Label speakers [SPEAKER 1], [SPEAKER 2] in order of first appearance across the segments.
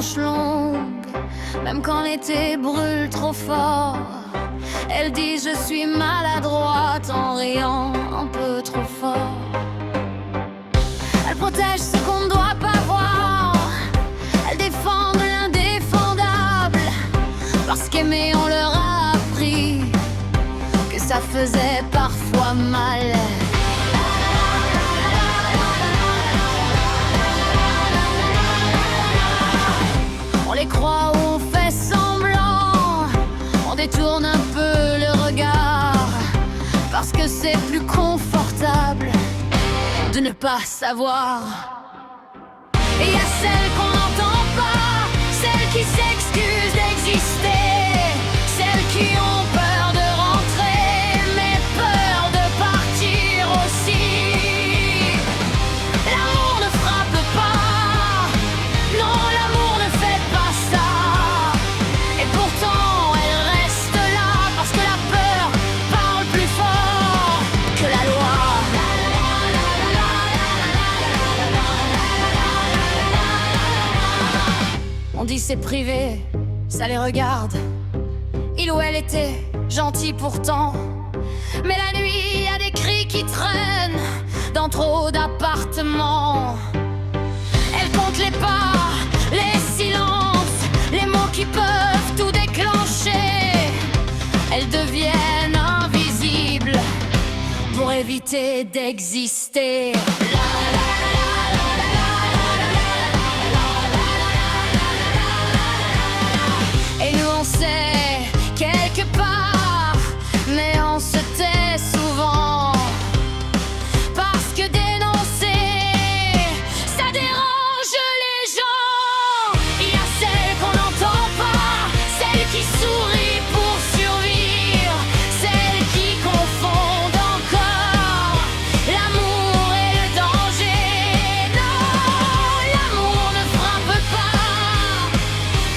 [SPEAKER 1] manches longues, même quand l'été brûle trop fort. Elle dit je suis maladroite en riant un peu trop fort. Elle protège ce qu'on ne doit pas voir. Elle défend l'indéfendable, parce qu'aimer on leur a appris que ça faisait parfois mal. On les croit ou on fait semblant, on détourne un peu le regard, parce que c'est plus confortable de ne pas savoir. Et y a celles qu'on n'entend pas, celles qui s'excusent d'exister, celles qui ont peur de rentrer, mais peur de partir aussi. L'amour ne frappe pas, non, l'amour ne fait pas ça. Et pourtant elle reste là, parce que la peur parle plus fort que la loi. On dit c'est privé, ça les regarde. Il ou elle était gentil pourtant, mais la nuit y a des cris qui traînent dans trop d'appartements. Elle compte les pas, les silences, les mots qui peuvent tout déclencher. Elles deviennent invisibles pour éviter d'exister. Et nous on sait quelque part, mais on se tait souvent, parce que dénoncer, ça dérange les gens. Il y a celles qu'on n'entend pas, celles qui sourient pour survivre, celles qui confondent encore l'amour et le danger. Non, l'amour ne frappe pas,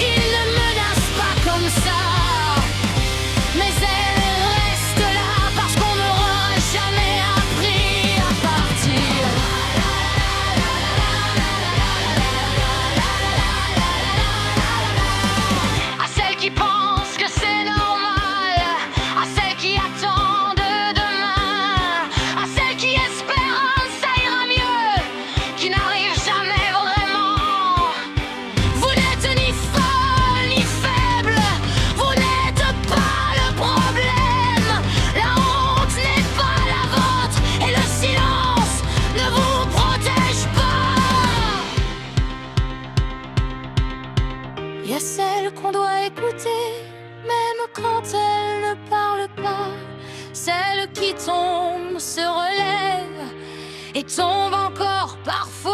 [SPEAKER 1] il ne menace pas comme ça, mais elle reste là parce qu'on n'aura jamais appris à partir. À celles qui pensent que c'est normal, à celles qui attendent demain, à celles qui espèrent ça ira mieux, qui n'arrivent jamais vraiment. Vous n'êtes ni folle ni faible, vous n'êtes pas le problème. La honte n'est pas la vôtre et le silence ne vous protège pas. Il y a celles qu'on doit écouter, même quand elles ne parlent pas. Celles qui tombent se relèvent et tombent encore parfois.